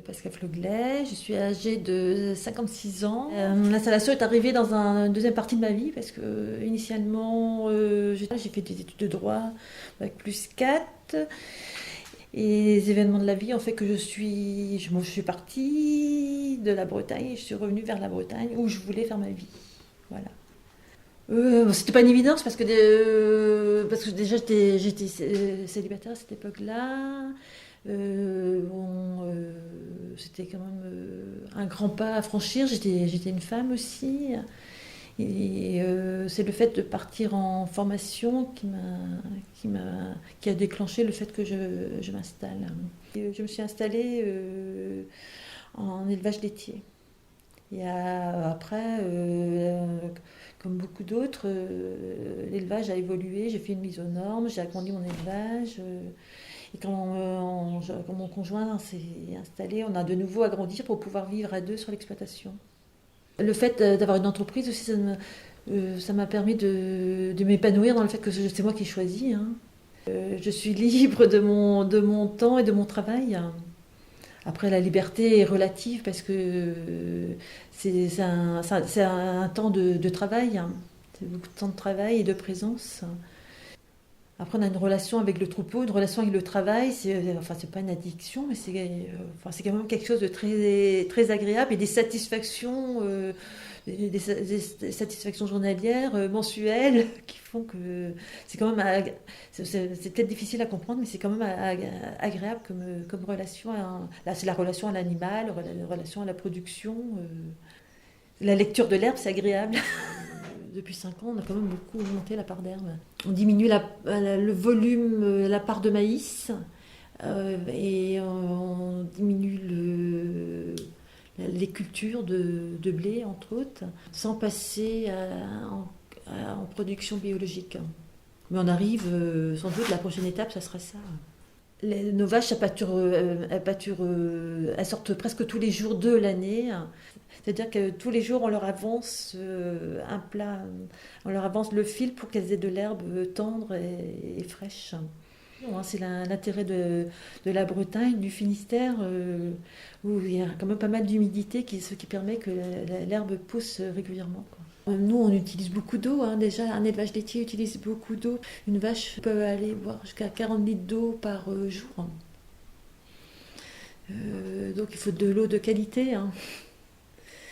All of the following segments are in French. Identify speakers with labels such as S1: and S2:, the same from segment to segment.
S1: Pascal Floglet, je suis âgée de 56 ans. L'installation est arrivée dans une deuxième partie de ma vie parce que initialement j'ai fait des études de droit avec plus 4 et les événements de la vie ont fait que je suis partie de la Bretagne et je suis revenue vers la Bretagne où je voulais faire ma vie. Voilà. Bon, c'était pas une évidence parce que déjà j'étais célibataire à cette époque-là. C'était quand même un grand pas à franchir. J'étais une femme aussi. Et c'est le fait de partir en formation qui a déclenché le fait que je m'installe. Je me suis installée en élevage laitier. Et après, comme beaucoup d'autres, l'élevage a évolué. J'ai fait une mise aux normes, j'ai agrandi mon élevage. Et quand mon conjoint s'est installé, on a de nouveau agrandi pour pouvoir vivre à deux sur l'exploitation. Le fait d'avoir une entreprise aussi, ça m'a permis de m'épanouir dans le fait que c'est moi qui ai choisi. Hein. Je suis libre de mon temps et de mon travail. Après, la liberté est relative parce que c'est un temps de travail. Hein. C'est beaucoup de temps de travail et de présence. Après, on a une relation avec le troupeau, une relation avec le travail. C'est pas une addiction, mais c'est quand même quelque chose de très, très agréable et des satisfactions, des satisfactions journalières, mensuelles, qui font que c'est quand même, c'est peut-être difficile à comprendre, mais c'est quand même agréable comme relation. Là, c'est la relation à l'animal, la relation à la production. La lecture de l'herbe, c'est agréable. Depuis 5 ans, on a quand même beaucoup augmenté la part d'herbe. On diminue le volume, la part de maïs, et on diminue les cultures de blé, entre autres, sans passer en production biologique. Mais on arrive, sans doute, la prochaine étape, ça sera ça. Nos vaches, elles sortent presque tous les jours de l'année. C'est-à-dire que tous les jours, on leur avance un plat, on leur avance le fil pour qu'elles aient de l'herbe tendre et fraîche. C'est l'intérêt de la Bretagne, du Finistère, où il y a quand même pas mal d'humidité, ce qui permet que l'herbe pousse régulièrement. Quoi. Nous, on utilise beaucoup d'eau. Hein. Déjà, un élevage laitier utilise beaucoup d'eau. Une vache peut aller boire jusqu'à 40 litres d'eau par jour. Donc, il faut de l'eau de qualité. Hein.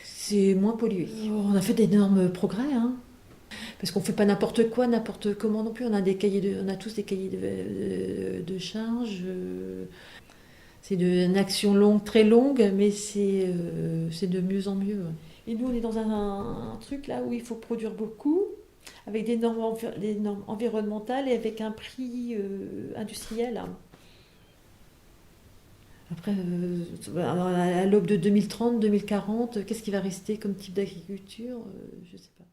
S1: C'est moins pollué. On a fait d'énormes progrès. Hein. Parce qu'on ne fait pas n'importe quoi, n'importe comment non plus. On a tous des cahiers de charges. C'est une action longue, très longue, mais c'est de mieux en mieux. Et nous, on est dans un truc là où il faut produire beaucoup, avec des normes environnementales et avec un prix industriel. Après, à l'aube de 2030, 2040, qu'est-ce qui va rester comme type d'agriculture je ne sais pas.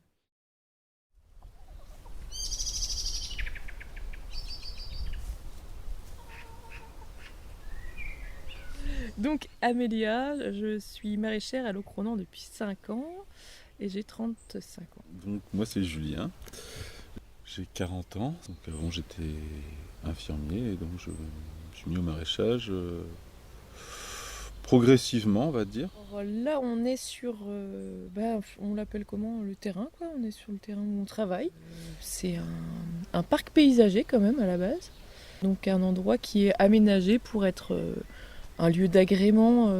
S2: Donc Amélia, je suis maraîchère à Locronan depuis 5 ans et j'ai 35 ans.
S3: Donc moi c'est Julien, j'ai 40 ans, donc avant j'étais infirmier et donc je suis mis au maraîchage progressivement on va dire.
S2: Alors là on est sur, on l'appelle comment, le terrain quoi, on est sur le terrain où on travaille. C'est un parc paysager quand même à la base, donc un endroit qui est aménagé pour être un lieu d'agrément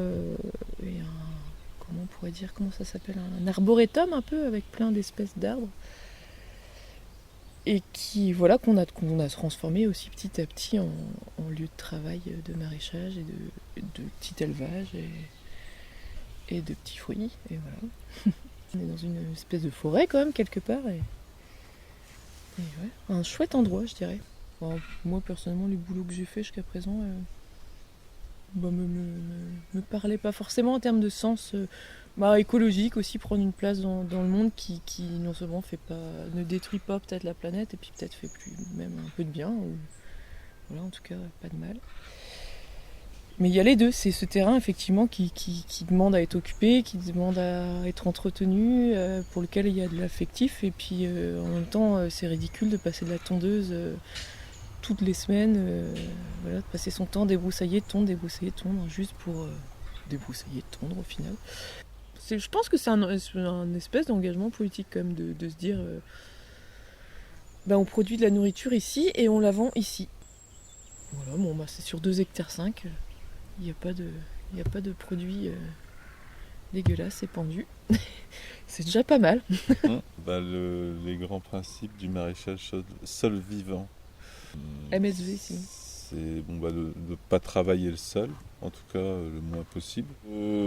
S2: et comment on pourrait dire, comment ça s'appelle, un arboretum un peu avec plein d'espèces d'arbres et qui voilà qu'on a transformé aussi petit à petit en lieu de travail de maraîchage et de petit élevage et de petits fruits et voilà. On est dans une espèce de forêt quand même quelque part et ouais, un chouette endroit je dirais. Bon, moi personnellement les boulots que j'ai fait jusqu'à présent me parlait pas forcément en termes de sens écologique aussi, prendre une place dans le monde qui non seulement ne détruit pas peut-être la planète et puis peut-être fait plus même un peu de bien ou voilà en tout cas pas de mal. Mais il y a les deux, c'est ce terrain effectivement qui demande à être occupé, qui demande à être entretenu, pour lequel il y a de l'affectif et puis en même temps c'est ridicule de passer de la tondeuse toutes les semaines, voilà, de passer son temps débroussailler, tondre, juste pour débroussailler, tondre au final. Je pense que c'est un espèce d'engagement politique quand même de se dire on produit de la nourriture ici et on la vend ici. Voilà, c'est sur 2,5 hectares, il n'y a pas de produits dégueulasses épandus. C'est déjà pas mal.
S3: Les grands principes du maraîchage sol vivant.
S2: MSV, sinon.
S3: C'est de ne pas travailler le sol, en tout cas le moins possible.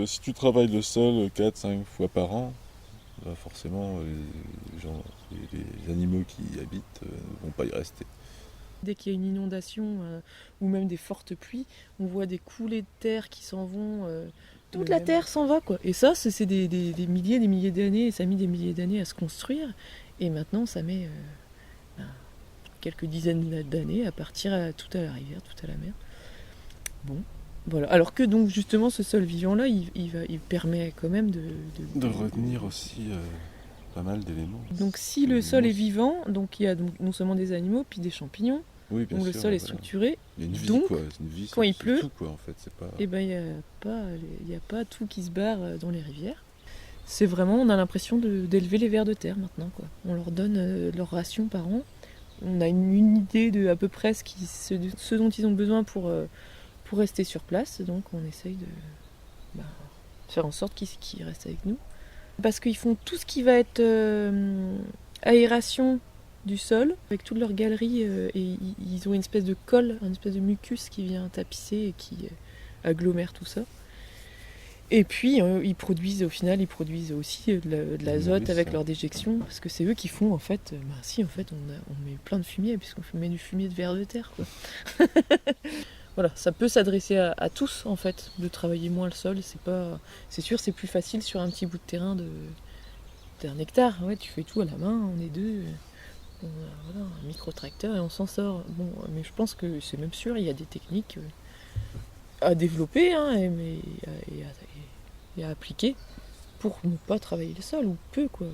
S3: Si tu travailles le sol 4-5 fois par an, forcément les animaux qui y habitent ne vont pas y rester.
S2: Dès qu'il y a une inondation ou même des fortes pluies, on voit des coulées de terre qui s'en vont. Toute la terre s'en va, quoi. Et ça, c'est des milliers, des milliers d'années. Ça a mis des milliers d'années à se construire. Et maintenant, ça met quelques dizaines d'années à partir tout à la rivière, tout à la mer. Bon, voilà. Alors que donc justement, ce sol vivant-là, il permet quand même de
S3: retenir aussi pas mal d'éléments.
S2: Donc si le sol est vivant, donc il y a donc non seulement des animaux, puis des champignons.
S3: Oui, bien
S2: donc
S3: sûr,
S2: le sol est structuré.
S3: Il y a une vie,
S2: donc,
S3: quoi. Une vie,
S2: quand il pleut,
S3: tout, quoi, en fait. C'est pas...
S2: il n'y a pas tout qui se barre dans les rivières. C'est vraiment, on a l'impression d'élever les vers de terre maintenant, quoi. On leur donne leur ration par an. On a une idée de à peu près ce dont ils ont besoin pour rester sur place. Donc on essaye de faire en sorte qu'ils restent avec nous. Parce qu'ils font tout ce qui va être aération du sol, avec toutes leurs galeries, et ils ont une espèce de colle, une espèce de mucus qui vient tapisser et qui agglomère tout ça. Et puis ils produisent aussi de l'azote avec leur déjection, parce que c'est eux qui font en fait, on met plein de fumier, puisqu'on met du fumier de vers de terre, quoi. Voilà, ça peut s'adresser à tous en fait, de travailler moins le sol. C'est sûr, c'est plus facile sur un petit bout de terrain d'1 hectare. Ouais, tu fais tout à la main, on est deux, on a un micro-tracteur et on s'en sort. Bon, mais je pense que c'est même sûr, il y a des techniques à développer et à appliquer pour ne pas travailler le sol, ou peu, quoi.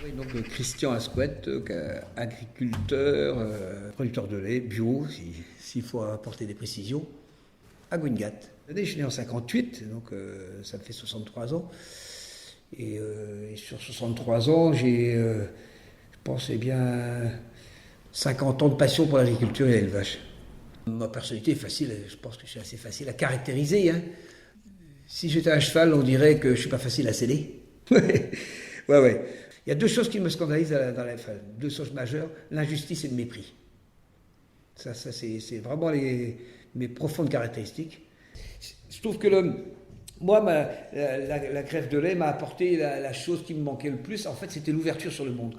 S4: Oui, donc Christian Asquette, agriculteur, producteur de lait, bio, s'il faut apporter des précisions, à Guingat. Je suis né en 58, donc ça me fait 63 ans. Et sur 63 ans, j'ai, je pense, 50 ans de passion pour l'agriculture et l'élevage. Ma personnalité est facile, je pense que je suis assez facile à caractériser. Hein. Si j'étais un cheval, on dirait que je ne suis pas facile à céder. Ouais. Il y a 2 choses qui me scandalisent enfin, 2 choses majeures, l'injustice et le mépris. Ça c'est vraiment mes profondes caractéristiques. Je trouve que moi, la greffe de lait m'a apporté la chose qui me manquait le plus. En fait, c'était l'ouverture sur le monde.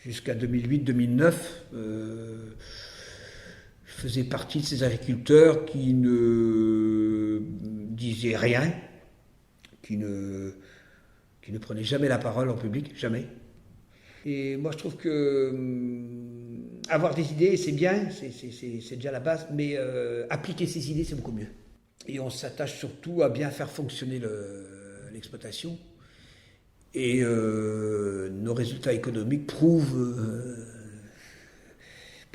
S4: Jusqu'à 2008-2009, je faisais partie de ces agriculteurs qui ne disaient rien, qui ne prenaient jamais la parole en public, jamais. Et moi, je trouve que avoir des idées, c'est bien, c'est déjà la base, mais appliquer ces idées, c'est beaucoup mieux. Et on s'attache surtout à bien faire fonctionner l'exploitation. Et nos résultats économiques prouvent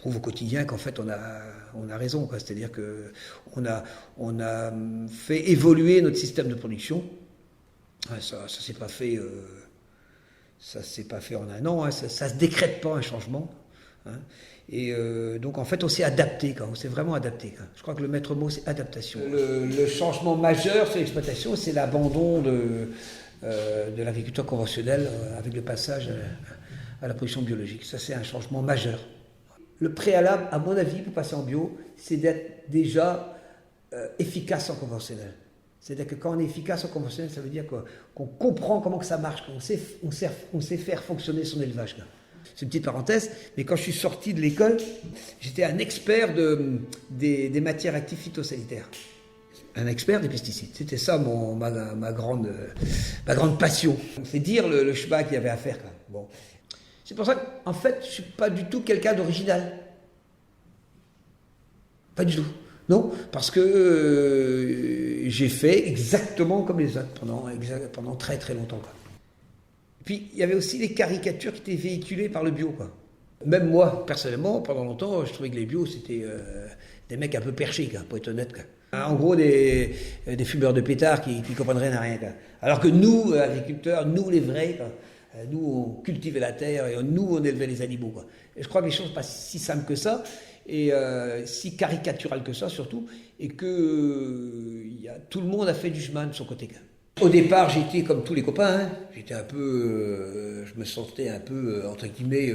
S4: au quotidien qu'en fait, on a raison, quoi. C'est-à-dire qu'on a fait évoluer notre système de production. Ça s'est pas fait en un an, hein. Ça se décrète pas un changement, hein. Et donc en fait on s'est adapté, on s'est vraiment adapté. Je crois que le maître mot c'est adaptation. Le changement majeur sur l'exploitation, c'est l'abandon de l'agriculture conventionnelle avec le passage à la production biologique. Ça c'est un changement majeur. Le préalable, à mon avis, pour passer en bio, c'est d'être déjà efficace en conventionnel. C'est-à-dire que quand on est efficace en conventionnel, ça veut dire qu'on comprend comment que ça marche, qu'on sait faire fonctionner son élevage. C'est une petite parenthèse, mais quand je suis sorti de l'école, j'étais un expert des matières actives phytosanitaires. Un expert des pesticides. C'était ça ma grande passion. C'est dire le chemin qu'il y avait à faire. Bon. C'est pour ça qu'en fait, je ne suis pas du tout quelqu'un d'original. Pas du tout. Non, parce que j'ai fait exactement comme les autres pendant très très longtemps, quoi. Puis il y avait aussi les caricatures qui étaient véhiculées par le bio, quoi. Même moi, personnellement, pendant longtemps, je trouvais que les bios, c'était des mecs un peu perchés, quoi, pour être honnête, quoi. En gros, des fumeurs de pétards qui comprennent rien à rien, quoi. Alors que nous, agriculteurs, nous les vrais, quoi, nous, on cultivait la terre et nous, on élevait les animaux, quoi. Et je crois que les choses ne sont pas si simples que ça, et si caricaturales que ça, surtout, et que tout le monde a fait du chemin de son côté, quoi. Au départ, j'étais comme tous les copains, hein. J'étais un peu, je me sentais un peu, entre guillemets,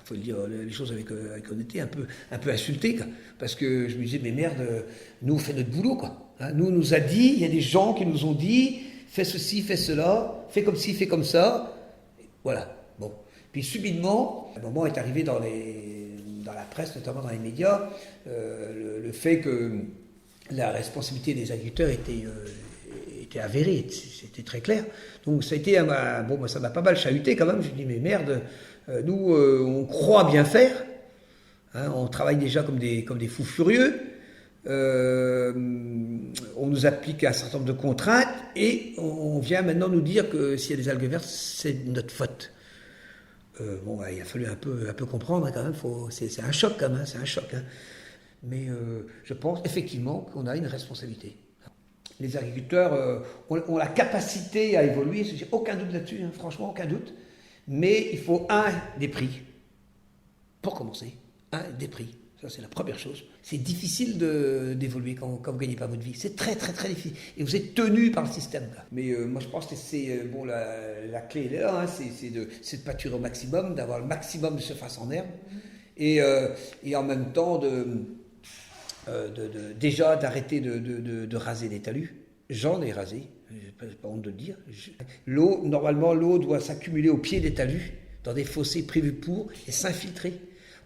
S4: faut le dire les choses avec honnêteté, un peu insulté, quoi. Parce que je me disais, mais merde, nous on fait notre boulot, quoi. Hein, nous on nous a dit, il y a des gens qui nous ont dit, fais ceci, fais cela, fais comme ci, fais comme ça. Voilà, bon. Puis subitement, un moment est arrivé dans la presse, notamment dans les médias, le fait que la responsabilité des agriculteurs était avérée, c'était très clair. Donc ça a été bon, ça m'a pas mal chahuté quand même. Je me dis, mais merde, nous on croit bien faire, hein, on travaille déjà comme des fous furieux, on nous applique un certain nombre de contraintes et on vient maintenant nous dire que s'il y a des algues vertes, c'est notre faute. Bon, il a fallu un peu comprendre, hein, quand même. C'est un choc quand même, c'est un choc. Hein. Mais je pense effectivement qu'on a une responsabilité. Les agriculteurs ont la capacité à évoluer, j'ai aucun doute là-dessus, hein, franchement, aucun doute. Mais il faut des prix. Pour commencer, des prix. Ça, c'est la première chose. C'est difficile d'évoluer quand vous ne gagnez pas votre vie. C'est très, très, très difficile. Et vous êtes tenu par le système, là. Mais moi, je pense que c'est bon, la clé est là, hein, c'est de pâturer au maximum, d'avoir le maximum de surface en herbe. Et en même temps, déjà d'arrêter de raser les talus. J'en ai rasé, j'ai pas honte de le dire. Normalement, l'eau doit s'accumuler au pied des talus, dans des fossés prévus pour, et s'infiltrer.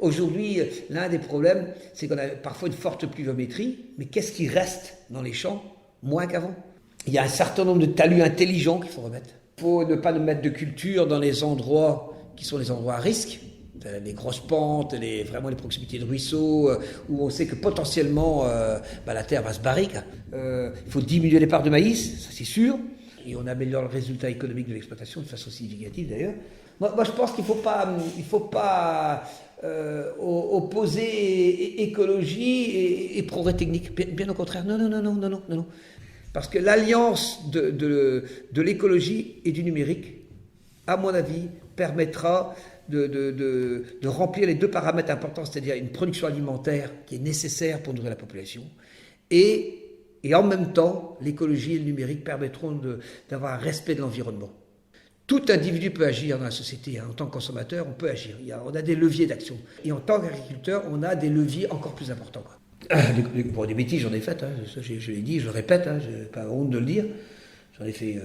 S4: Aujourd'hui, l'un des problèmes, c'est qu'on a parfois une forte pluviométrie, mais qu'est-ce qui reste dans les champs? Moins qu'avant. Il y a un certain nombre de talus intelligents qu'il faut remettre. Il faut ne pas mettre de culture dans les endroits qui sont les endroits à risque. Les grosses pentes, vraiment les proximités de ruisseaux, où on sait que potentiellement la terre va se barrer. Il faut diminuer les parts de maïs, ça c'est sûr, et on améliore le résultat économique de l'exploitation de façon significative d'ailleurs. Moi je pense qu'il ne faut pas opposer écologie et progrès technique, bien au contraire, non. Parce que l'alliance de l'écologie et du numérique, à mon avis, permettra de remplir les deux paramètres importants, c'est-à-dire une production alimentaire qui est nécessaire pour nourrir la population, et en même temps, l'écologie et le numérique permettront d'avoir un respect de l'environnement. Tout individu peut agir dans la société, hein. En tant que consommateur, on peut agir. On a des leviers d'action. Et en tant qu'agriculteur, on a des leviers encore plus importants, quoi. Des bêtises, j'en ai faites, hein. Je l'ai dit, je le répète, hein. Je n'ai pas honte de le dire. J'en ai fait...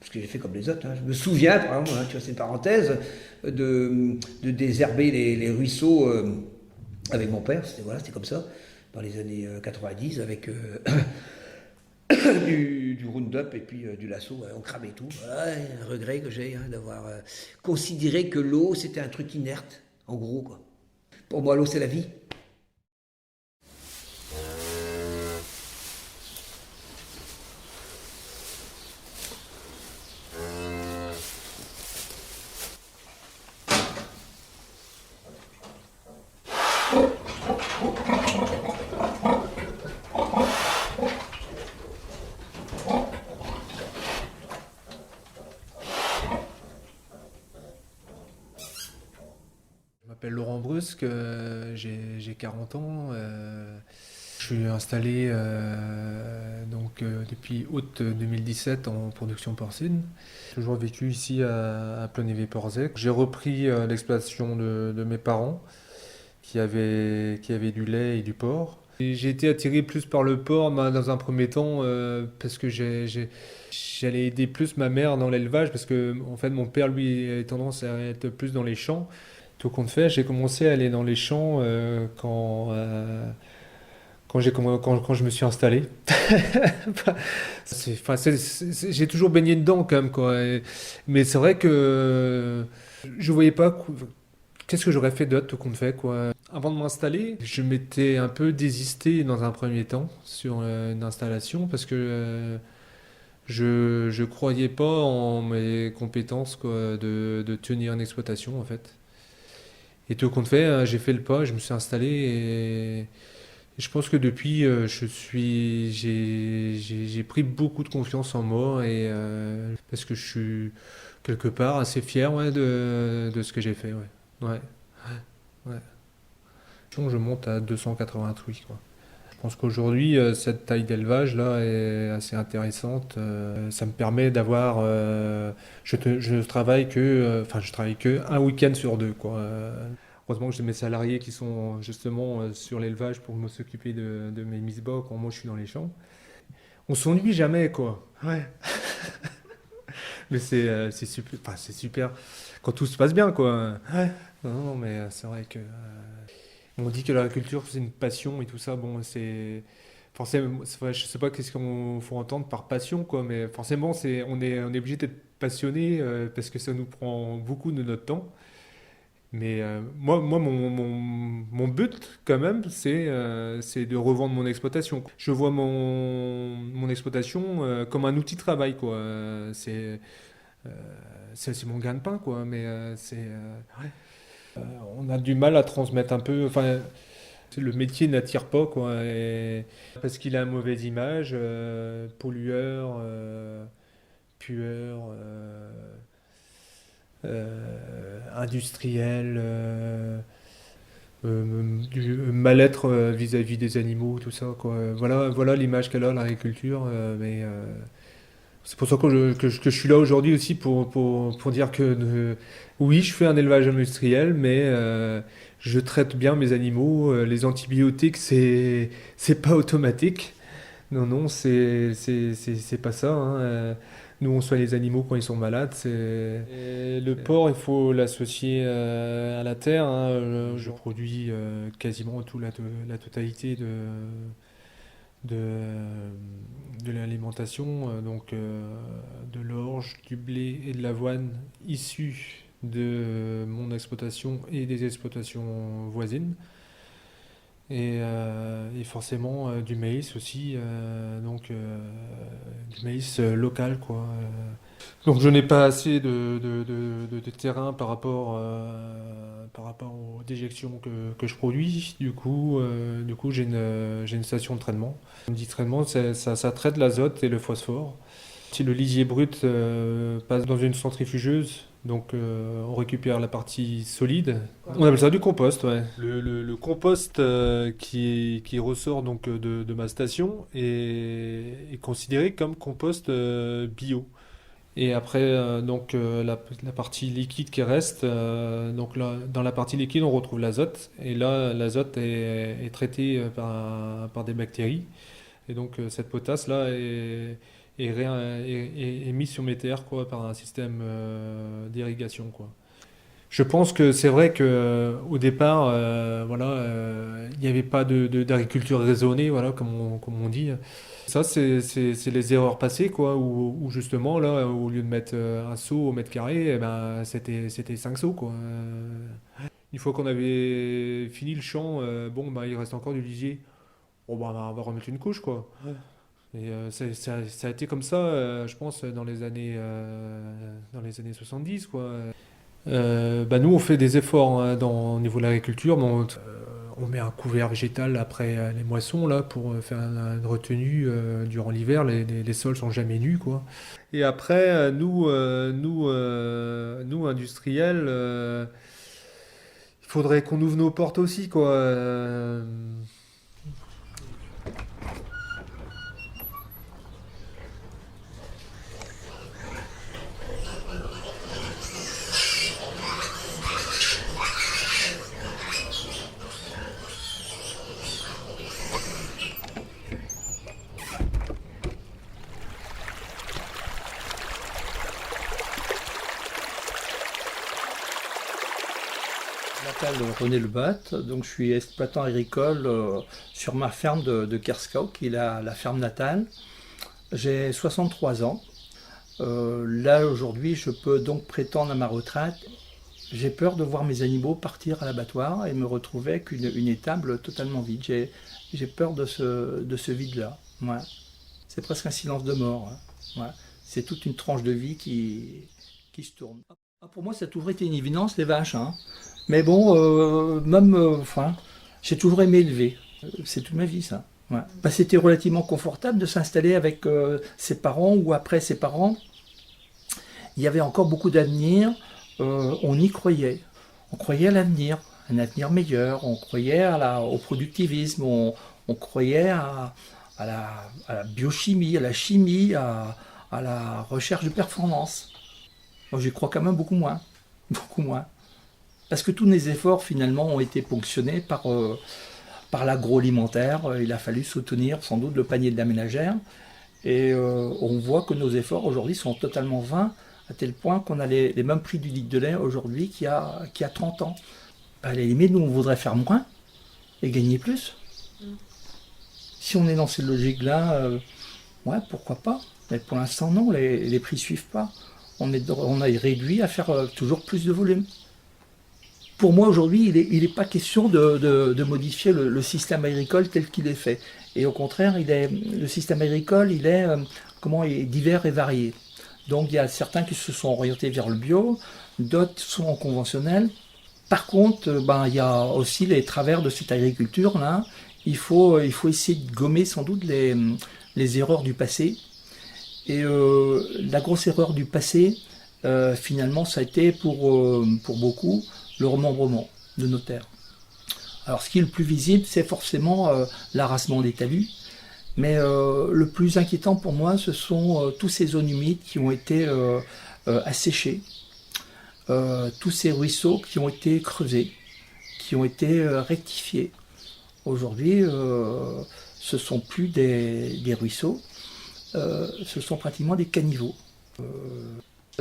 S4: parce que j'ai fait comme les autres. Hein. Je me souviens, par exemple, hein, tu vois, c'est une parenthèse, de désherber les ruisseaux avec mon père. C'était comme ça, dans les années 90, avec du Roundup et puis du lasso. On cramait tout. Voilà, un regret que j'ai, hein, d'avoir considéré que l'eau, c'était un truc inerte, en gros, quoi. Pour moi, l'eau, c'est la vie.
S5: Je m'appelle Laurent Brusque, j'ai 40 ans. Je suis installé depuis août 2017 en production porcine. J'ai toujours vécu ici à Plonévé-Porzec. J'ai repris l'exploitation de mes parents qui avaient du lait et du porc. Et j'ai été attiré plus par le porc dans un premier temps parce que j'allais aider plus ma mère dans l'élevage parce que en fait, mon père lui a tendance à être plus dans les champs. Tout compte fait, j'ai commencé à aller dans les champs quand je me suis installé. J'ai toujours baigné dedans quand même, quoi. Mais c'est vrai que je voyais pas Qu'est-ce que j'aurais fait d'autre, tout compte fait, quoi. Avant de m'installer, je m'étais un peu désisté dans un premier temps sur une installation parce que je croyais pas en mes compétences, quoi, de tenir une exploitation, en fait. Et tout compte fait, j'ai fait le pas, je me suis installé et je pense que depuis, j'ai pris beaucoup de confiance en moi et parce que je suis quelque part assez fier, ouais, de ce que j'ai fait, ouais. Ouais, ouais. Je monte à 280 truies, quoi. Je pense qu'aujourd'hui, cette taille d'élevage là est assez intéressante. Ça me permet d'avoir, je travaille que, je travaille que un week-end sur deux, quoi. Heureusement que j'ai mes salariés qui sont justement sur l'élevage pour s'occuper de mes mises-bas quand moi je suis dans les champs. On s'ennuie jamais, quoi. Ouais. Mais c'est super, enfin, c'est super quand tout se passe bien, quoi. Ouais. Non, non, mais c'est vrai que on dit que l'agriculture c'est une passion et tout ça. Bon, c'est forcément, je sais pas qu'est-ce qu'on faut entendre par passion, quoi, mais forcément on est obligé d'être passionné parce que ça nous prend beaucoup de notre temps. Mais moi mon but, quand même, c'est de revendre mon exploitation. Je vois mon exploitation comme un outil de travail, quoi. Euh, c'est mon gagne-pain, quoi. Mais ouais. On a du mal à transmettre un peu. Enfin, le métier n'attire pas, quoi. Parce qu'il a une mauvaise image, pollueur, pueur. Industriel, du mal-être vis-à-vis des animaux, tout ça, quoi. Voilà l'image qu'elle a, l'agriculture. Mais c'est pour ça que je suis là aujourd'hui aussi pour dire que oui, je fais un élevage industriel, mais je traite bien mes animaux. Les antibiotiques, c'est pas automatique. Non, non, c'est pas ça, hein. Nous, on soigne les animaux quand ils sont malades. Et le porc, il faut l'associer à la terre, hein. Je produis quasiment la totalité de, de l'alimentation, donc de l'orge, du blé et de l'avoine issus de mon exploitation et des exploitations voisines. Et forcément du maïs aussi, donc du maïs local, quoi. Donc je n'ai pas assez de terrain par rapport aux déjections que je produis. Du coup j'ai une station de traitement. On dit traitement, ça traite l'azote et le phosphore. Si le lisier brut passe dans une centrifugeuse, donc on récupère la partie solide. On appelle ça du compost, ouais. Le compost qui ressort donc de ma station est considéré comme compost bio. Et après, la partie liquide qui reste, donc là, dans la partie liquide, on retrouve l'azote. Et là, l'azote est traité par des bactéries. Et donc, cette potasse-là est mise sur mes terres, quoi, par un système d'irrigation, quoi. Je pense que c'est vrai que au départ, il n'y avait pas d'agriculture raisonnée, voilà, comme on dit. Ça, c'est les erreurs passées, quoi, où justement, là, au lieu de mettre un seau au mètre carré, eh ben, c'était 5 seaux, quoi. Une fois qu'on avait fini le champ, bon, bah, il reste encore du lisier. Bon, bah, on va remettre une couche, quoi. Et ça a été comme ça, je pense, dans les années 70, quoi. Bah nous, on fait des efforts, hein, au niveau de l'agriculture. On met un couvert végétal après les moissons là, pour faire une retenue durant l'hiver. Les sols sont jamais nus, quoi. Et après, nous industriels, il faudrait qu'on ouvre nos portes aussi, quoi.
S6: Je m'appelle René Lebat, donc je suis exploitant agricole sur ma ferme de Kerskau, qui est la ferme natale. J'ai 63 ans. Là, aujourd'hui, je peux donc prétendre à ma retraite. J'ai peur de voir mes animaux partir à l'abattoir et me retrouver avec une étable totalement vide. J'ai peur de ce vide-là. Ouais. C'est presque un silence de mort. Hein. Ouais. C'est toute une tranche de vie qui se tourne. Ah, pour moi, ça a toujours été une évidence, les vaches. Hein. Mais bon, j'ai toujours aimé élever. C'est toute ma vie, ça. Ouais. Bah, c'était relativement confortable de s'installer avec ses parents ou après ses parents. Il y avait encore beaucoup d'avenir. On y croyait. On croyait à l'avenir, un avenir meilleur. On croyait au productivisme. On croyait à la biochimie, à la chimie, à la recherche de performance. Moi, j'y crois quand même beaucoup moins. Beaucoup moins. Parce que tous les efforts, finalement, ont été ponctionnés par l'agroalimentaire. Il a fallu soutenir, sans doute, le panier de la ménagère. Et on voit que nos efforts, aujourd'hui, sont totalement vains, à tel point qu'on a les mêmes prix du litre de lait, aujourd'hui, qu'il y a 30 ans. À la limite, nous, on voudrait faire moins et gagner plus. Si on est dans cette logique-là, ouais, pourquoi pas. Mais pour l'instant, non, les prix ne suivent pas. On a réduit à faire toujours plus de volume. Pour moi, aujourd'hui, il n'est pas question de modifier le système agricole tel qu'il est fait. Et au contraire, le système agricole, il est divers et varié. Donc, il y a certains qui se sont orientés vers le bio, d'autres sont en conventionnel. Par contre, il y a aussi les travers de cette agriculture-là. Il faut essayer de gommer sans doute les erreurs du passé. Et la grosse erreur du passé, finalement, ça a été pour beaucoup le remembrement de nos terres. Alors, ce qui est le plus visible, c'est forcément l'arasement des talus. Mais le plus inquiétant pour moi, ce sont tous ces zones humides qui ont été asséchées, tous ces ruisseaux qui ont été creusés, qui ont été rectifiés. Aujourd'hui, ce ne sont plus des ruisseaux, ce sont pratiquement des caniveaux.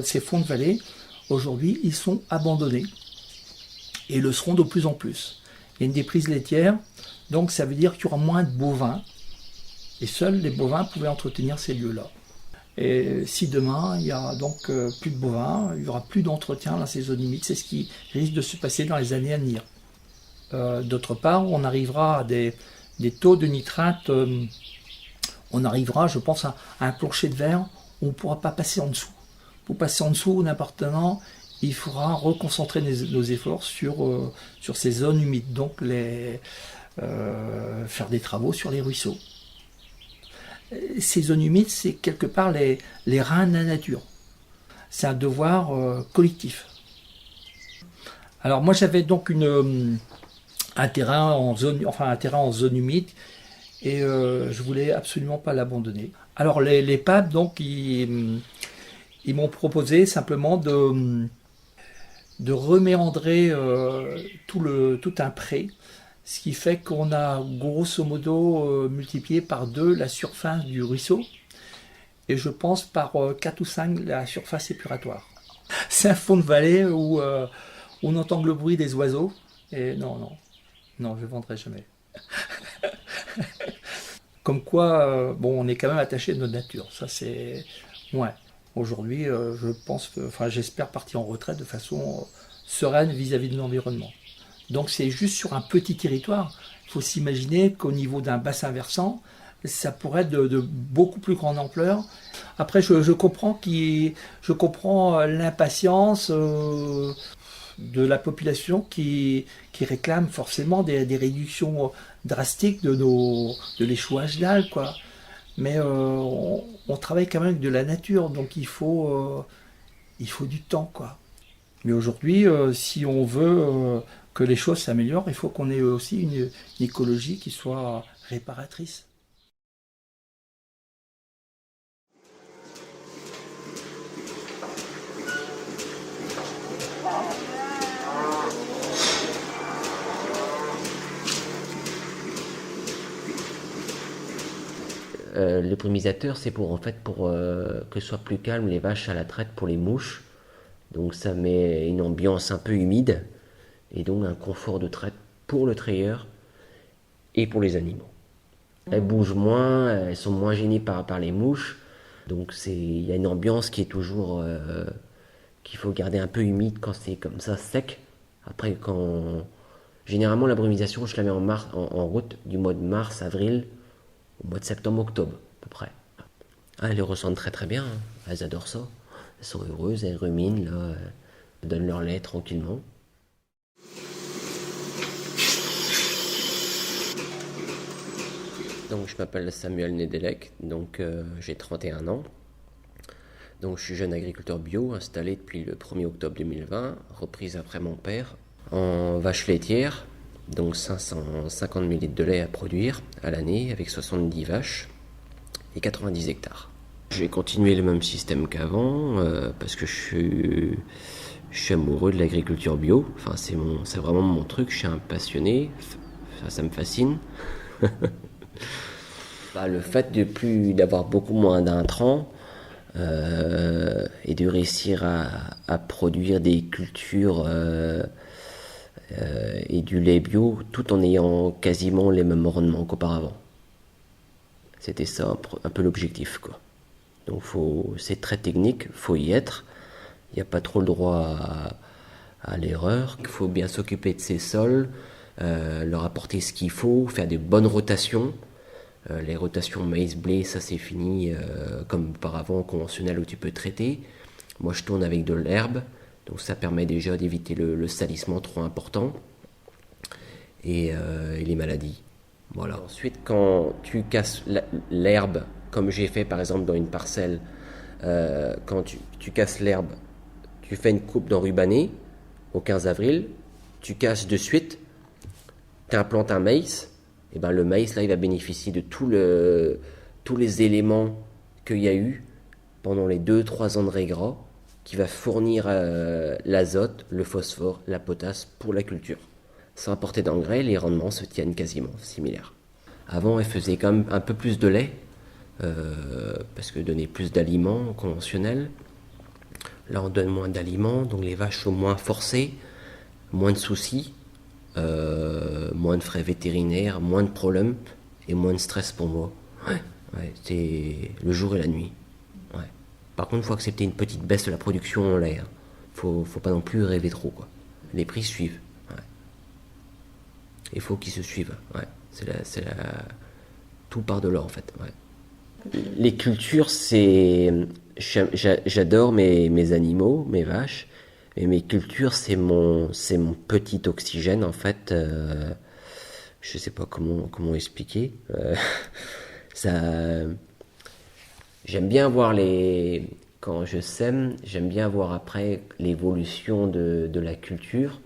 S6: Ces fonds de vallée, aujourd'hui, ils sont abandonnés et le seront de plus en plus. Il y a une déprise laitière, donc ça veut dire qu'il y aura moins de bovins et seuls les bovins pouvaient entretenir ces lieux-là. Et si demain, il n'y a donc plus de bovins, il n'y aura plus d'entretien dans ces zones humides, c'est ce qui risque de se passer dans les années à venir. D'autre part, on arrivera à des taux de nitrate, on arrivera, je pense, à un plancher de verre où on ne pourra pas passer en dessous. Pour passer en dessous, n'importe quand, il faudra reconcentrer nos efforts sur ces zones humides, donc faire des travaux sur les ruisseaux. Ces zones humides, c'est quelque part les reins de la nature. C'est un devoir collectif. Alors moi, j'avais donc un terrain en zone humide et je voulais absolument pas l'abandonner. Alors les PAD, donc, ils m'ont proposé simplement de reméandrer tout un pré, ce qui fait qu'on a grosso modo multiplié par 2 la surface du ruisseau et je pense par 4 ou 5 la surface épuratoire. C'est un fond de vallée où on entend le bruit des oiseaux et non, je ne vendrai jamais. Comme quoi, on est quand même attaché de notre nature. Ça, c'est... Ouais. Aujourd'hui, j'espère partir en retraite de façon sereine vis-à-vis de l'environnement. Donc, c'est juste sur un petit territoire. Il faut s'imaginer qu'au niveau d'un bassin versant, ça pourrait être de beaucoup plus grande ampleur. Après, je comprends l'impatience de la population qui réclame forcément des réductions drastiques de l'échouage d'algues, quoi. Mais on travaille quand même avec de la nature, donc il faut du temps, quoi. Mais aujourd'hui, si on veut que les choses s'améliorent, il faut qu'on ait aussi une écologie qui soit réparatrice.
S7: Le pollinisateurs, c'est pour que ce soit plus calme les vaches à la traite pour les mouches. Donc ça met une ambiance un peu humide et donc un confort de traite pour le treilleur et pour les animaux. Elles bougent moins, elles sont moins gênées par les mouches. Donc il y a une ambiance qui est toujours qu'il faut garder un peu humide quand c'est comme ça sec. Après, généralement, la brumisation, je la mets en route du mois de mars, avril, au mois de septembre, octobre, à peu près. Ah, elles le ressentent très très bien, hein. Elles adorent ça. Elles sont heureuses, elles ruminent, là, elles donnent leur lait tranquillement. Donc, je m'appelle Samuel Nedelec, donc j'ai 31 ans. Donc, je suis jeune agriculteur bio, installé depuis le 1er octobre 2020, reprise après mon père, en vache laitière, donc 550 000 litres de lait à produire à l'année, avec 70 vaches et 90 hectares. Je vais continuer le même système qu'avant, parce que je suis amoureux de l'agriculture bio. Enfin, c'est vraiment mon truc, je suis un passionné, ça me fascine. Le fait d'avoir beaucoup moins d'intrants, et de réussir à produire des cultures et du lait bio tout en ayant quasiment les mêmes rendements qu'auparavant. C'était ça un peu l'objectif, quoi. Donc c'est très technique, faut y être. Il n'y a pas trop le droit à l'erreur. Il faut bien s'occuper de ses sols, leur apporter ce qu'il faut, faire des bonnes rotations. Les rotations maïs-blé, ça c'est fini comme auparavant conventionnel où tu peux traiter. Moi je tourne avec de l'herbe, donc ça permet déjà d'éviter le salissement trop important et les maladies. Voilà. Ensuite, quand tu casses l'herbe, comme j'ai fait par exemple dans une parcelle, quand tu casses l'herbe, tu fais une coupe d'enrubanné au 15 avril, tu casses de suite, tu implantes un maïs. Et ben le maïs, là, il va bénéficier de tous les éléments qu'il y a eu pendant les 2-3 ans de régras, qui va fournir l'azote, le phosphore, la potasse pour la culture. Sans apporter d'engrais, les rendements se tiennent quasiment similaires. Avant, elle faisait quand même un peu plus de lait, parce que donner plus d'aliments conventionnels. Là, on donne moins d'aliments, donc les vaches sont moins forcées, moins de soucis. Moins de frais vétérinaires, moins de problèmes et moins de stress pour moi. Ouais, c'est le jour et la nuit. Ouais. Par contre, il faut accepter une petite baisse de la production en lait. Faut pas non plus rêver trop, quoi. Les prix suivent. Ouais. Il faut qu'ils se suivent. Ouais. Tout part de là en fait. Ouais. Les cultures, j'adore mes animaux, mes vaches. Et mes cultures, c'est mon petit oxygène, en fait. Je sais pas comment expliquer. J'aime bien voir quand je sème, j'aime bien voir après l'évolution de la culture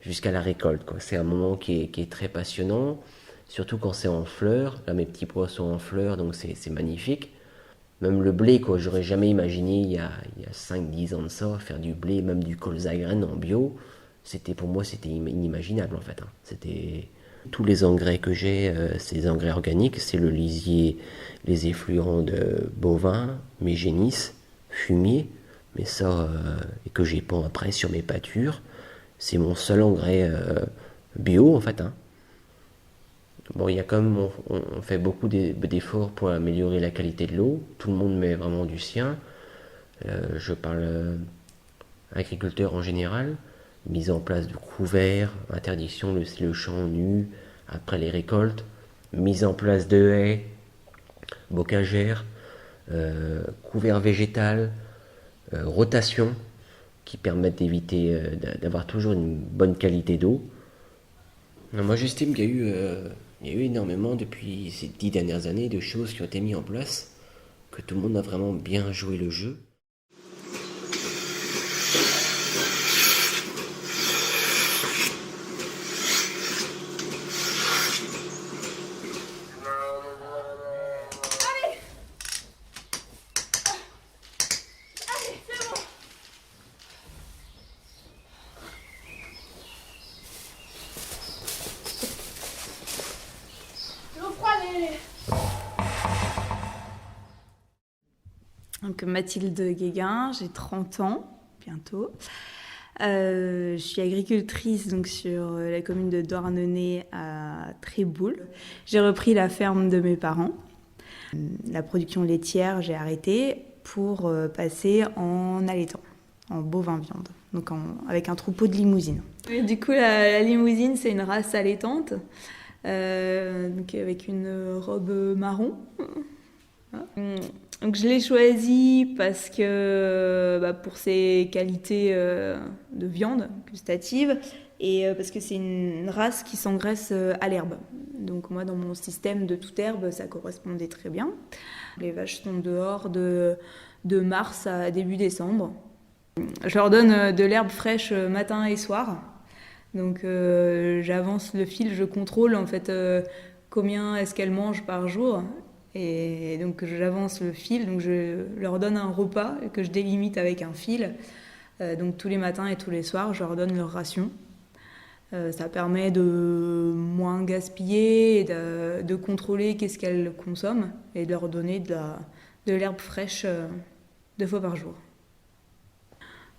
S7: jusqu'à la récolte, quoi. C'est un moment qui est très passionnant, surtout quand c'est en fleurs. Là, mes petits pois sont en fleurs, donc c'est magnifique. Même le blé, quoi, j'aurais jamais imaginé il y a 5-10 ans de ça, faire du blé, même du colza graine en bio. Pour moi, c'était inimaginable en fait. C'était tous les engrais que j'ai, ces engrais organiques, c'est le lisier, les effluents de bovins, mes génisses, fumier, mais ça, et que j'épand après sur mes pâtures, c'est mon seul engrais bio en fait. Bon, il y a quand même, on fait beaucoup d'efforts pour améliorer la qualité de l'eau. Tout le monde met vraiment du sien. Je parle agriculteur en général. Mise en place de couverts, interdiction de laisser le champ nu après les récoltes, mise en place de haies, bocagères, couverts végétal, rotation, qui permettent d'éviter d'avoir toujours une bonne qualité d'eau. Moi, j'estime qu'il y a eu énormément depuis ces 10 dernières années de choses qui ont été mises en place, que tout le monde a vraiment bien joué le jeu.
S8: Donc Mathilde Guéguin, j'ai 30 ans, bientôt. Je suis agricultrice donc, sur la commune de Douarnenez à Tréboul. J'ai repris la ferme de mes parents. La production laitière, j'ai arrêté pour passer en allaitant. en bovin viande, donc avec un troupeau de limousines. Et du coup, la limousine, c'est une race allaitante, donc avec une robe marron. Donc je l'ai choisie parce que pour ses qualités de viande gustative et parce que c'est une race qui s'engraisse à l'herbe. Donc moi, dans mon système de toute herbe, ça correspondait très bien. Les vaches sont dehors de mars à début décembre. Je leur donne de l'herbe fraîche matin et soir. Donc j'avance le fil, je contrôle en fait combien est-ce qu'elles mangent par jour. Et donc j'avance le fil, donc je leur donne un repas que je délimite avec un fil. Donc tous les matins et tous les soirs, je leur donne leur ration. Ça permet de moins gaspiller, et de contrôler qu'est-ce qu'elles consomment et de leur donner de l'herbe fraîche 2 fois par jour.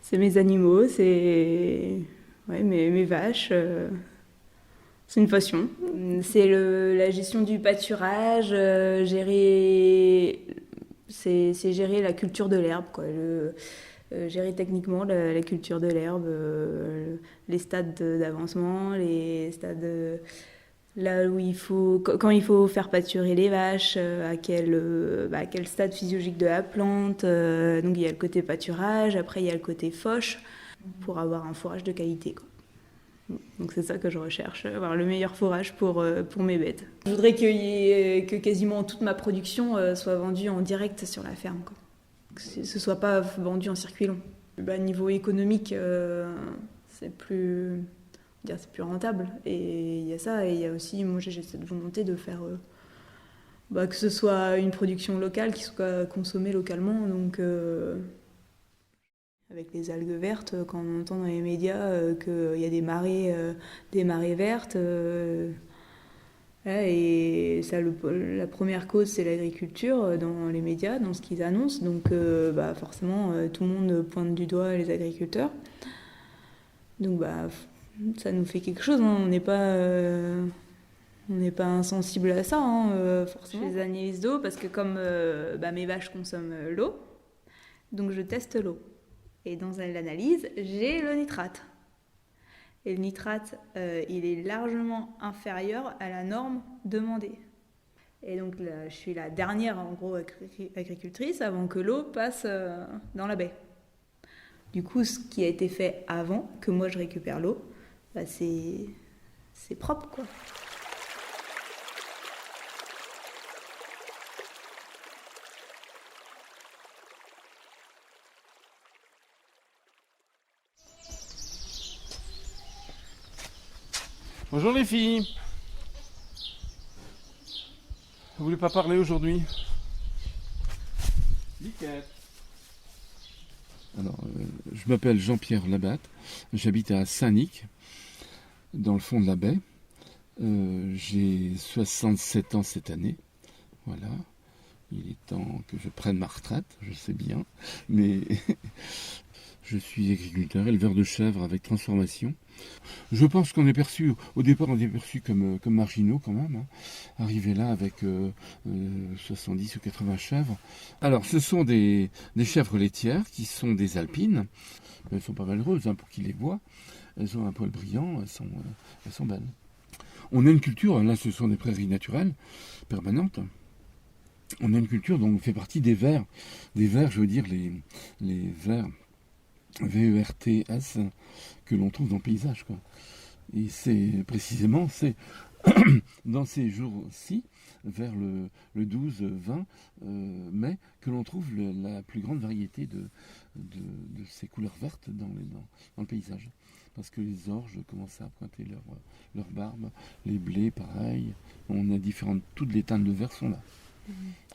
S8: C'est mes animaux, c'est mes vaches. C'est une passion. C'est la gestion du pâturage, gérer la culture de l'herbe, quoi. Gérer techniquement la culture de l'herbe, les stades d'avancement, les stades là où quand il faut faire pâturer les vaches, à quel stade physiologique de la plante. Donc il y a le côté pâturage, après il y a le côté fauche, pour avoir un fourrage de qualité, quoi. Donc c'est ça que je recherche, avoir le meilleur fourrage pour mes bêtes. Je voudrais que quasiment toute ma production soit vendue en direct sur la ferme, quoi. Que ce soit pas vendu en circuit long. Niveau économique, c'est plus rentable. Et il y a ça, et il y a aussi, moi j'ai cette volonté de faire que ce soit une production locale qui soit consommée localement. Donc avec les algues vertes, quand on entend dans les médias qu'il y a des marées vertes, et ça, la première cause, c'est l'agriculture dans les médias, dans ce qu'ils annoncent. Donc forcément, tout le monde pointe du doigt les agriculteurs. Donc ça nous fait quelque chose, hein. On n'est pas insensible à ça, hein, forcément. Je fais des analyses d'eau parce que comme mes vaches consomment l'eau, donc je teste l'eau. Et dans l'analyse, j'ai le nitrate. Et le nitrate, il est largement inférieur à la norme demandée. Et donc là, je suis la dernière, en gros, agricultrice avant que l'eau passe dans la baie. Du coup, ce qui a été fait avant que moi je récupère l'eau, c'est propre, quoi.
S9: Bonjour les filles. Vous voulez pas parler aujourd'hui?
S10: Alors, je m'appelle Jean-Pierre Labatte, j'habite à Saint-Nic, dans le fond de la baie. J'ai 67 ans cette année, voilà. Il est temps que je prenne ma retraite, je sais bien, mais je suis agriculteur, éleveur de chèvres avec transformation. Je pense qu'on est perçu, au départ on est perçu comme marginaux quand même, hein. Arrivé là avec 70 ou 80 chèvres. Alors ce sont des chèvres laitières qui sont des alpines. Elles sont pas malheureuses, hein, pour qui les voit. Elles ont un poil brillant, elles sont belles. On a une culture, là ce sont des prairies naturelles, permanentes. On a une culture dont on fait partie des vers. Des vers, je veux dire les vers VERTS que l'on trouve dans le paysage, quoi. Et c'est précisément dans ces jours-ci, vers le 12-20 mai, que l'on trouve la plus grande variété de ces couleurs vertes dans le paysage. Parce que les orges commencent à pointer leur barbe, les blés pareil, on a toutes les teintes de vert sont là.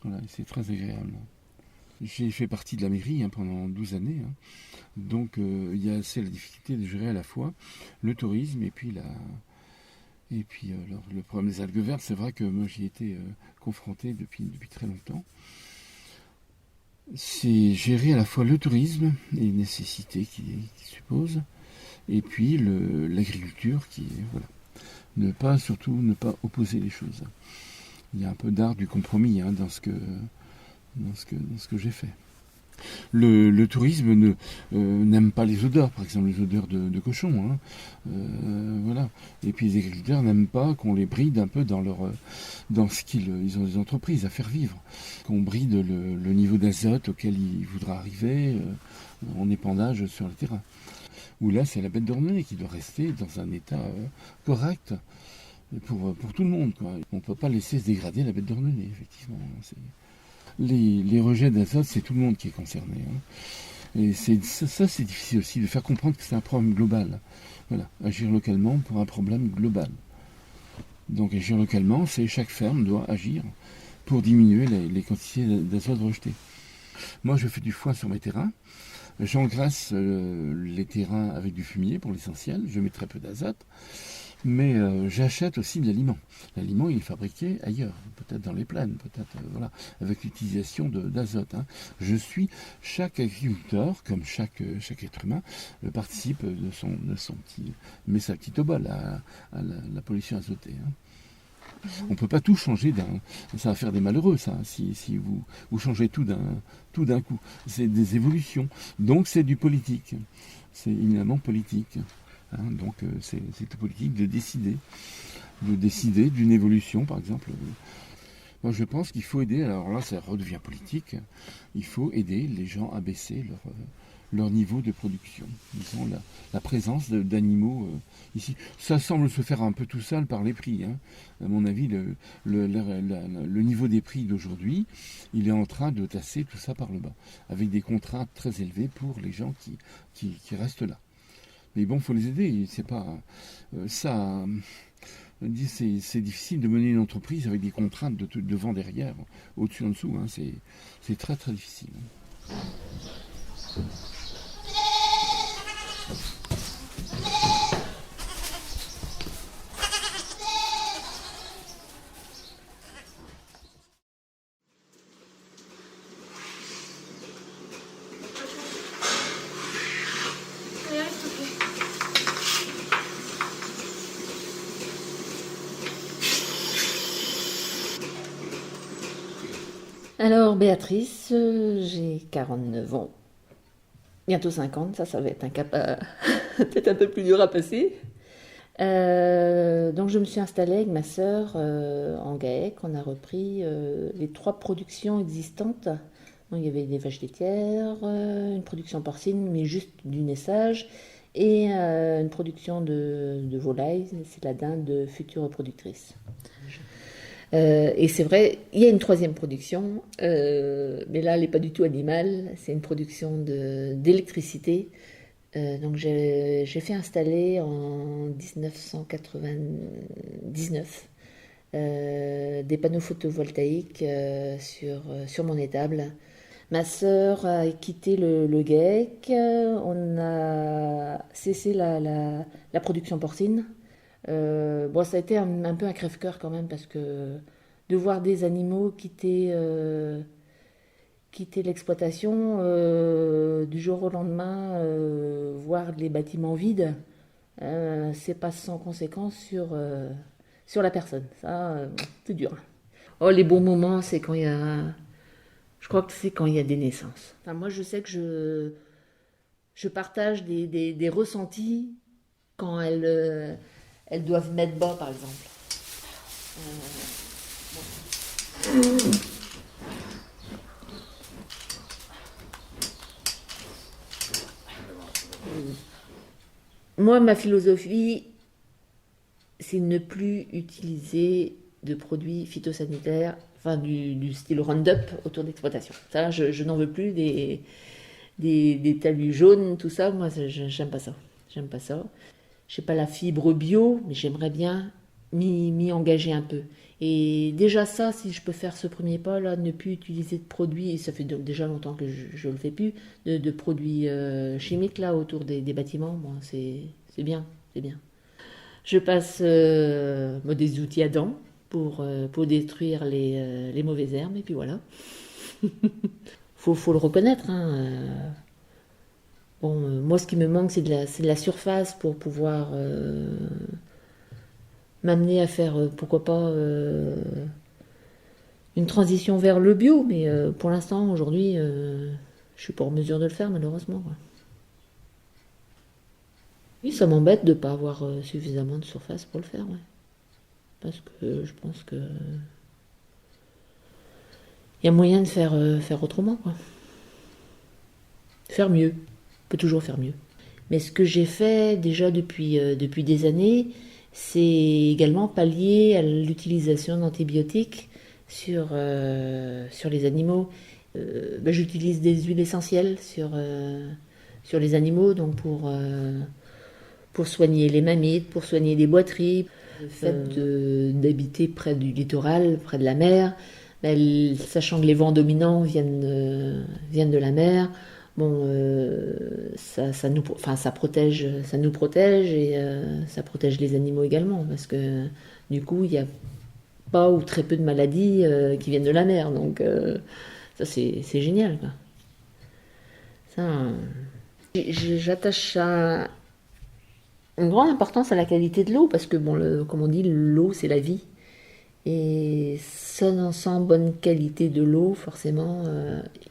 S10: Voilà, et c'est très agréable. J'ai fait partie de la mairie, hein, pendant 12 années, hein. Donc il y a assez la difficulté de gérer à la fois le tourisme et puis le problème des algues vertes. C'est vrai que moi j'y ai été confronté depuis très longtemps. C'est gérer à la fois le tourisme et les nécessités qui suppose, et puis l'agriculture qui est, voilà, surtout ne pas opposer les choses. Il y a un peu d'art du compromis, hein, dans ce que j'ai fait. Le tourisme n'aime pas les odeurs, par exemple les odeurs de cochon. Hein. Voilà. Et puis les agriculteurs n'aiment pas qu'on les bride un peu dans ce ils ont des entreprises à faire vivre. Qu'on bride le niveau d'azote auquel ils voudraient arriver en épandage sur le terrain. Où là, c'est la bête d'Ornenay qui doit rester dans un état correct pour tout le monde, quoi. On ne peut pas laisser se dégrader la bête d'Ornenay, effectivement. Les rejets d'azote, c'est tout le monde qui est concerné. Hein. Et ça, c'est difficile aussi de faire comprendre que c'est un problème global. Voilà, agir localement pour un problème global. Donc agir localement, c'est chaque ferme doit agir pour diminuer les quantités d'azote rejetées. Moi, je fais du foin sur mes terrains. J'engraisse les terrains avec du fumier pour l'essentiel. Je mets très peu d'azote. Mais j'achète aussi de l'aliment. L'aliment, il est fabriqué ailleurs, peut-être dans les plaines, peut-être voilà, avec l'utilisation d'azote. Hein. Chaque agriculteur, comme chaque être humain, participe de son petit, met sa petite obole à la pollution azotée. Hein. On ne peut pas tout changer ça va faire des malheureux, ça, si vous changez tout d'un coup. C'est des évolutions. Donc c'est du politique. C'est éminemment politique. Hein, donc c'est tout politique de décider d'une évolution, par exemple. Moi je pense qu'il faut aider, alors là ça redevient politique, il faut aider les gens à baisser leur niveau de production. Disons la présence d'animaux ici. Ça semble se faire un peu tout seul par les prix. Hein. À mon avis, le niveau des prix d'aujourd'hui, il est en train de tasser tout ça par le bas, avec des contraintes très élevées pour les gens qui restent là. Mais bon, il faut les aider. C'est pas ça. C'est difficile de mener une entreprise avec des contraintes devant, derrière, au-dessus, en dessous. Hein. C'est très très difficile.
S1: Alors Béatrice, j'ai 49 ans, bientôt 50, ça va être un cap peut-être un peu plus dur à passer. Donc je me suis installée avec ma sœur en GAEC, on a repris les 3 productions existantes. Donc, il y avait des vaches laitières, une production porcine, mais juste du naissage, et une production de volailles, c'est la dinde future productrice. Et c'est vrai, il y a une 3e production, mais là, elle n'est pas du tout animale, c'est une production d'électricité. Donc j'ai fait installer en 1999 des panneaux photovoltaïques sur mon étable. Ma sœur a quitté le GAEC, on a cessé la production porcine. Bon, ça a été un peu un crève-cœur quand même, parce que de voir des animaux quitter l'exploitation du jour au lendemain, voir les bâtiments vides, c'est pas sans conséquence sur la personne. Ça, c'est dur. Oh, les bons moments, c'est quand il y a... Je crois que c'est quand il y a des naissances. Enfin, moi, je sais que je partage des ressentis quand elles doivent mettre bas, par exemple. Moi, ma philosophie, c'est ne plus utiliser de produits phytosanitaires, enfin du style Roundup autour d'exploitation. Ça, je n'en veux plus des talus jaunes, tout ça. Moi, j'aime pas ça. J'aime pas ça. Je n'ai pas la fibre bio, mais j'aimerais bien m'y engager un peu. Et déjà ça, si je peux faire ce premier pas, là, ne plus utiliser de produits, et ça fait déjà longtemps que je ne le fais plus, de produits chimiques là autour des bâtiments, bon, c'est bien, c'est bien. Je passe des outils à dents pour détruire les mauvaises herbes, et puis voilà. Faut le reconnaître, hein. Bon, moi, ce qui me manque, c'est de la surface pour pouvoir m'amener à faire, pourquoi pas, une transition vers le bio. Mais pour l'instant, aujourd'hui,
S11: je suis pas en mesure de le faire malheureusement, quoi. Oui, ça m'embête de ne pas avoir suffisamment de surface pour le faire, ouais. Parce que je pense que il y a moyen de faire autrement, quoi. Faire mieux. On peut toujours faire mieux. Mais ce que j'ai fait déjà depuis des années, c'est également pallier à l'utilisation d'antibiotiques sur les animaux. J'utilise des huiles essentielles sur les animaux, donc pour soigner les mammites, pour soigner les boiteries. Le fait d'habiter près du littoral, près de la mer, sachant que les vents dominants viennent de la mer, bon, ça nous protège et ça protège les animaux également, parce que du coup, il n'y a pas ou très peu de maladies qui viennent de la mer, donc ça c'est génial, quoi. Ça, j'attache une grande importance à la qualité de l'eau, parce que, bon, comme on dit, l'eau, c'est la vie. Et sans bonne qualité de l'eau, forcément,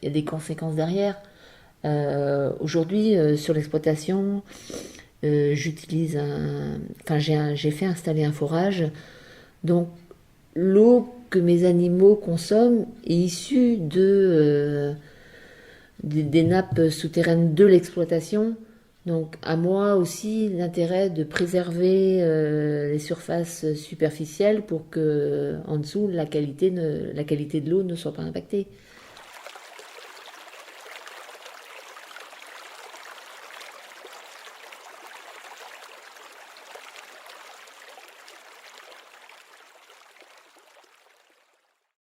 S11: il y a des conséquences derrière. Aujourd'hui, sur l'exploitation, j'ai fait installer un forage. Donc, l'eau que mes animaux consomment est issue des nappes souterraines de l'exploitation. Donc à moi aussi l'intérêt de préserver les surfaces superficielles pour que en dessous la qualité de l'eau ne soit pas impactée.